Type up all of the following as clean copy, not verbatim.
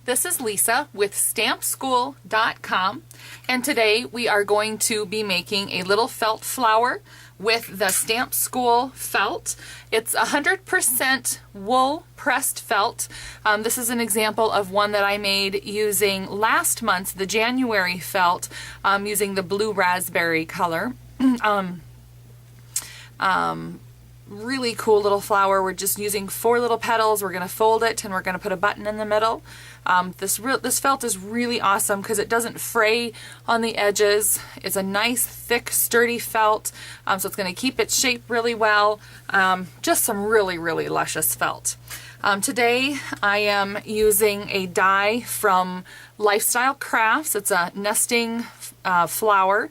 This is Lisa with stampschool.com, and today we are going to be making a little felt flower with the Stamp School felt. It's 100% wool pressed felt. This is an example of one that I made using last month's, the January felt, using the blue raspberry color. Really cool little flower. We're just using 4 little petals. We're going to fold it and we're going to put a button in the middle. This felt is really awesome because it doesn't fray on the edges. It's a nice, thick, sturdy felt, so it's going to keep its shape really well. Just some really, really luscious felt. Today I am using a die from Lifestyle Crafts. It's a nesting flower.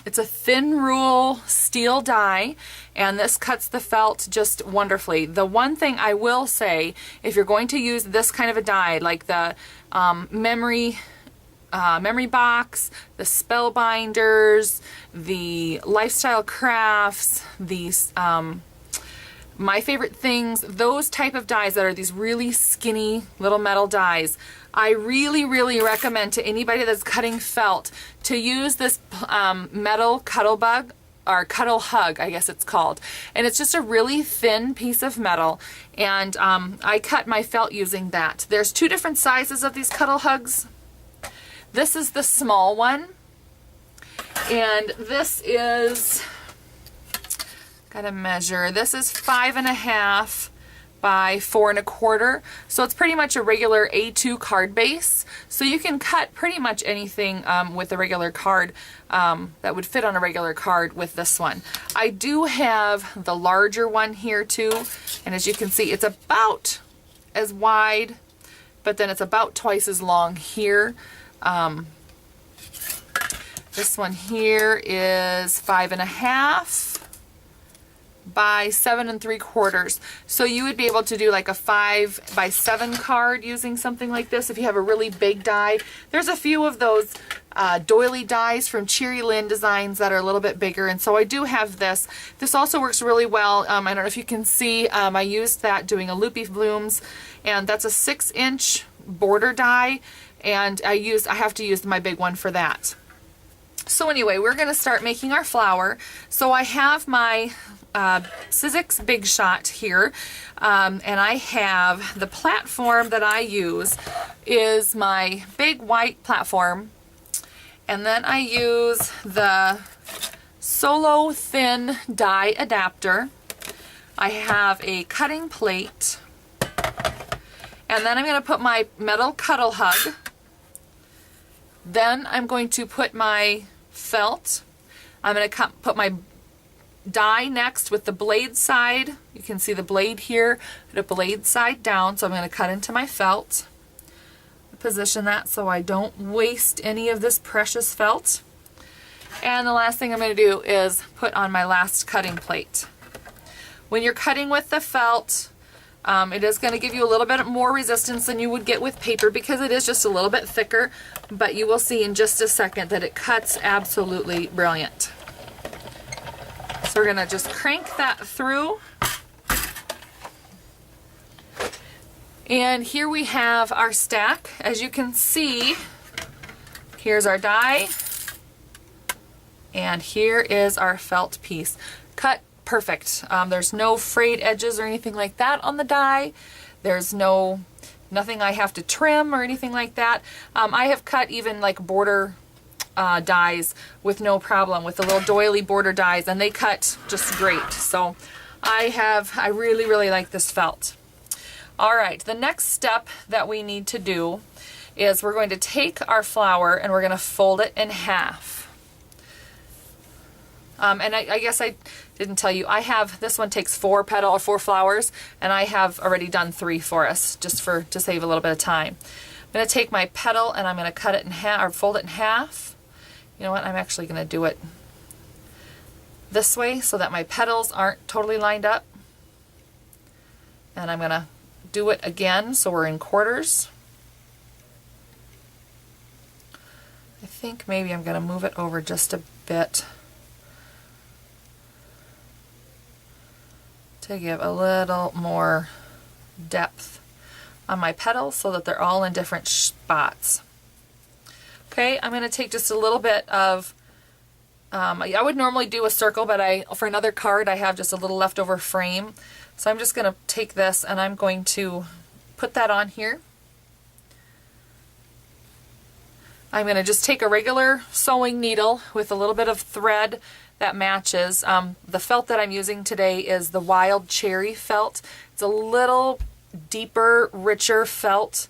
It's a thin rule steel die, and this cuts the felt just wonderfully. The one thing I will say, if you're going to use this kind of a die, like the memory box, the Spellbinders, the Lifestyle Crafts, these My Favorite Things, those type of dies that are these really skinny little metal dies, I really, really recommend to anybody that's cutting felt to use this metal Cuttlebug, or Cuttle Hug, I guess it's called. And it's just a really thin piece of metal, and I cut my felt using that. There's 2 different sizes of these Cuttle Hugs. This is the small one, and this is, gotta measure, this is 5.5 by 4 1/4, so it's pretty much a regular A2 card base. So you can cut pretty much anything with a regular card that would fit on a regular card with this one. I do have the larger one here too, and as you can see, it's about as wide, but then it's about twice as long here. This one here is 5.5 by 7 3/4. So you would be able to do like a 5 by 7 card using something like this if you have a really big die. There's a few of those doily dies from Cheery Lynn Designs that are a little bit bigger, and so I do have this. This also works really well. I don't know if you can see, I used that doing a Loopy Blooms, and that's a 6-inch border die, and I have to use my big one for that. So anyway, we're going to start making our flower. So I have my Sizzix Big Shot here, and I have the platform that I use is my big white platform, and then I use the Solo Thin Die Adapter. I have a cutting plate, and then I'm going to put my metal Cuttle Hug. Then I'm going to put my felt. I'm going to put my die next with the blade side. You can see the blade here, the blade side down, so I'm going to cut into my felt. Position that so I don't waste any of this precious felt. And the last thing I'm going to do is put on my last cutting plate. When you're cutting with the felt, it is going to give you a little bit more resistance than you would get with paper because it is just a little bit thicker, but you will see in just a second that it cuts absolutely brilliant. So we're going to just crank that through. And here we have our stack. As you can see, here's our die, and here is our felt piece. Cut perfect. There's no frayed edges or anything like that on the die. There's nothing I have to trim or anything like that. I have cut even like border dies with no problem, with the little doily border dies, and they cut just great. So I really, really like this felt. All right, the next step that we need to do is we're going to take our flower and we're going to fold it in half. And I guess I didn't tell you, I have, this one takes 4 flowers, and I have already done 3 for us, just to save a little bit of time. I'm going to take my petal and I'm going to cut it in half, or fold it in half. You know what, I'm actually going to do it this way so that my petals aren't totally lined up. And I'm going to do it again so we're in quarters. I think maybe I'm going to move it over just a bit to give a little more depth on my petals so that they're all in different spots. Okay, I'm going to take just a little bit of, I would normally do a circle, but for another card I have just a little leftover frame. So I'm just going to take this and I'm going to put that on here. I'm going to just take a regular sewing needle with a little bit of thread that matches. The felt that I'm using today is the Wild Cherry felt. It's a little deeper, richer felt,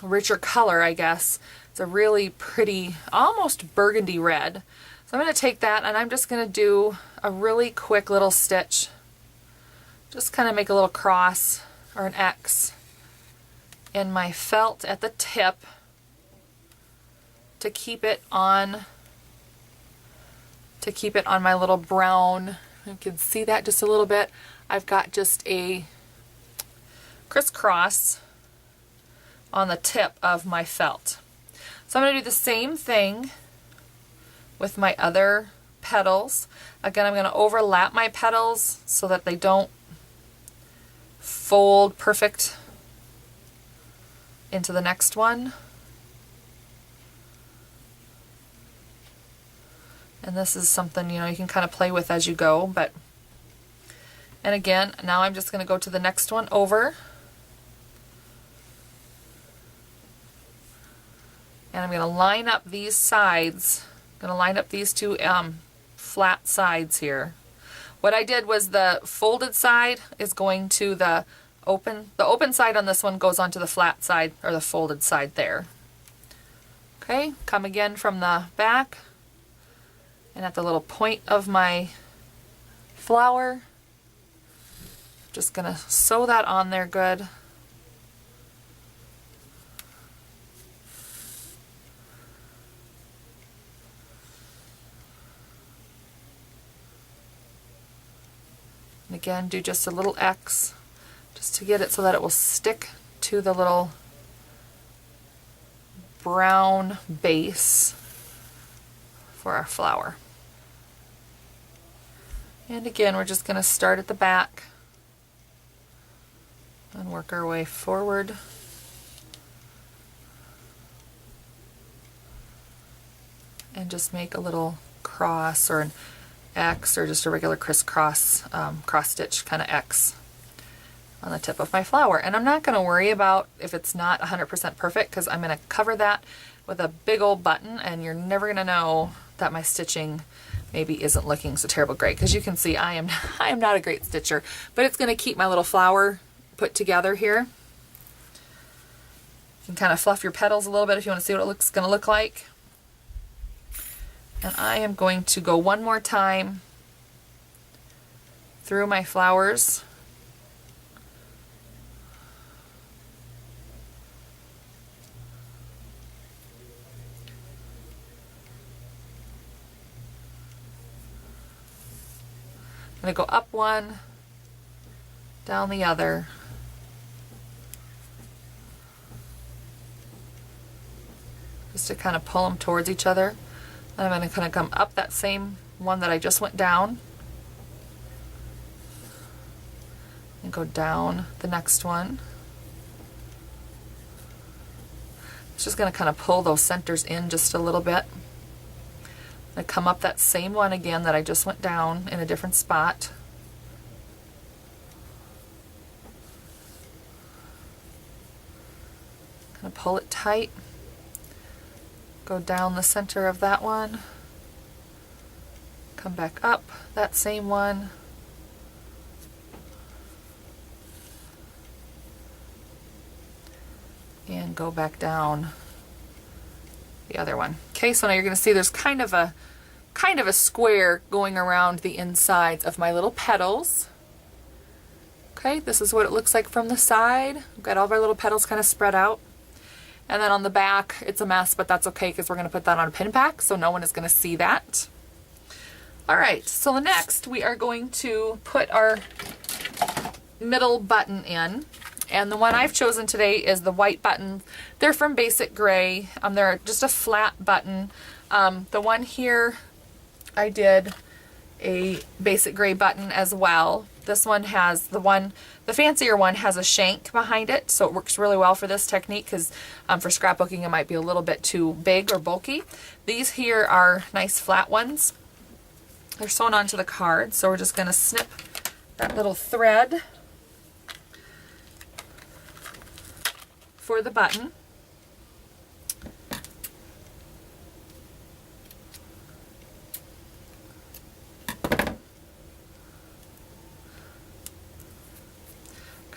richer color, I guess. It's a really pretty, almost burgundy red. So I'm going to take that and I'm just going to do a really quick little stitch. Just kind of make a little cross or an X in my felt at the tip to keep it on my little brown. You can see that just a little bit. I've got just a crisscross on the tip of my felt. So I'm going to do the same thing with my other petals. Again, I'm going to overlap my petals so that they don't fold perfect into the next one. And this is something, you can kind of play with as you go, and again, now I'm just going to go to the next one over. And I'm going to line up these sides. I'm going to line up these two flat sides here. What I did was the folded side is going to the open side on this one goes onto the flat side, or the folded side there. Okay, come again from the back. And at the little point of my flower, just gonna sew that on there good. And again, do just a little X just to get it so that it will stick to the little brown base for our flower. And again, we're just going to start at the back and work our way forward. And just make a little cross or an X or just a regular crisscross cross stitch kind of X on the tip of my flower. And I'm not going to worry about if it's not 100% perfect, because I'm going to cover that with a big old button, and you're never going to know that my stitching maybe isn't looking so terrible great, because you can see I am not a great stitcher, but it's going to keep my little flower put together here. You can kind of fluff your petals a little bit if you want to see what it's going to look like. And I am going to go one more time through my flowers. I'm going to go up one, down the other. Just to kind of pull them towards each other. And I'm going to kind of come up that same one that I just went down. And go down the next one. It's just going to kind of pull those centers in just a little bit. I come up that same one again that I just went down in a different spot. Kind of pull it tight. Go down the center of that one. Come back up that same one. And go back down the other one. Okay, so now you're going to see there's kind of a square going around the insides of my little petals. Okay, this is what it looks like from the side. I've got all of our little petals kind of spread out. And then on the back, it's a mess, but that's okay because we're going to put that on a pin pack, so no one is going to see that. All right, so next we are going to put our middle button in. And the one I've chosen today is the white button. They're from Basic Gray. They're just a flat button. The one here, I did a Basic Gray button as well. This one has the fancier one has a shank behind it, so it works really well for this technique because for scrapbooking it might be a little bit too big or bulky. These here are nice flat ones. They're sewn onto the card, so we're just going to snip that little thread for the button.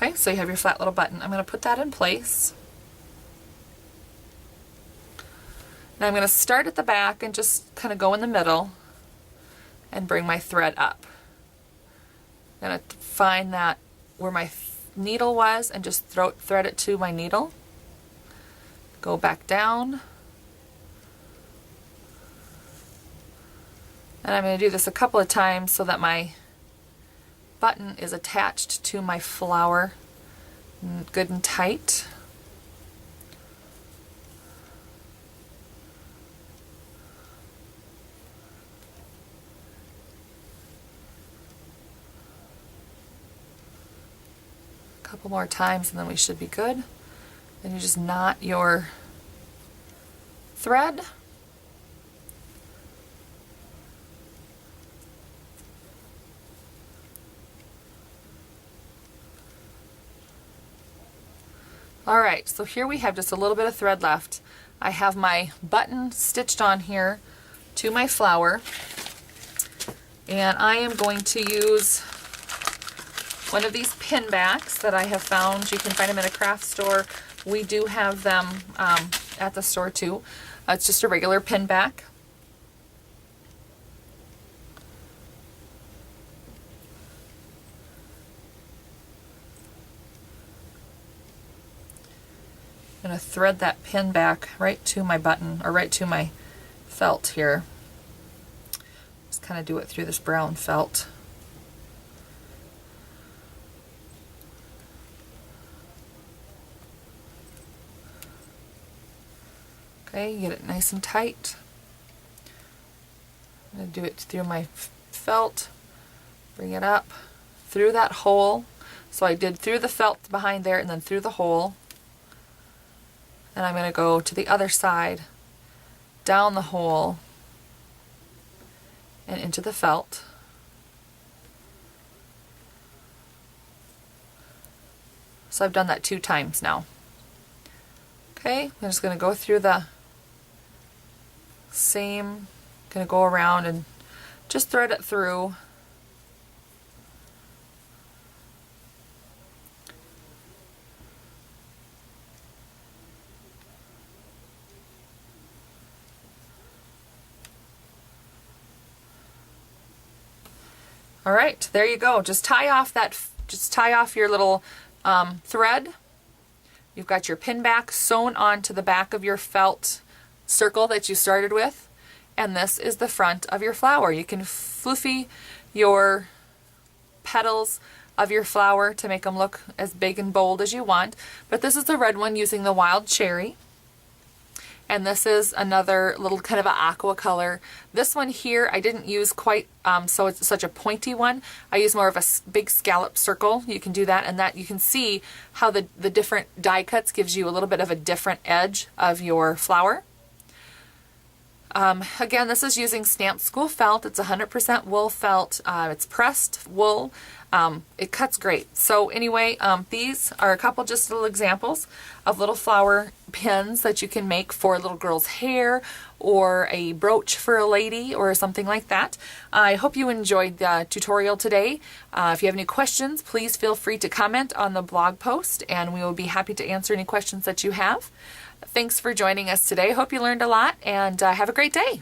Okay, so you have your flat little button. I'm going to put that in place. Now I'm going to start at the back and just kind of go in the middle and bring my thread up. I'm going to find that where my needle was and just thread it to my needle. Go back down. And I'm going to do this a couple of times so that my button is attached to my flower good and tight. A couple more times and then we should be good. Then you just knot your thread. Alright, so here we have just a little bit of thread left. I have my button stitched on here to my flower, and I am going to use one of these pin backs that I have found. You can find them in a craft store. We do have them at the store too. It's just a regular pin back. I'm going to thread that pin back right to my button, or right to my felt here. Just kind of do it through this brown felt. Okay, get it nice and tight. I'm going to do it through my felt, bring it up through that hole. So I did through the felt behind there and then through the hole. And I'm going to go to the other side, down the hole, and into the felt. So I've done that 2 times now. Okay, I'm just going to go through the same, going to go around and just thread it through. All right, there you go. Just tie off your little thread. You've got your pin back sewn onto the back of your felt circle that you started with, and this is the front of your flower. You can floofy your petals of your flower to make them look as big and bold as you want, but this is the red one using the wild cherry. And this is another little kind of an aqua color. This one here I didn't use quite so it's such a pointy one. I use more of a big scallop circle. You can do that, and that you can see how the different die cuts gives you a little bit of a different edge of your flower. Again, this is using Stamped School felt. It's 100% wool felt. It's pressed wool. It cuts great. So anyway, these are a couple just little examples of little flower pins that you can make for a little girl's hair or a brooch for a lady or something like that. I hope you enjoyed the tutorial today. If you have any questions, please feel free to comment on the blog post and we will be happy to answer any questions that you have. Thanks for joining us today. Hope you learned a lot, and have a great day.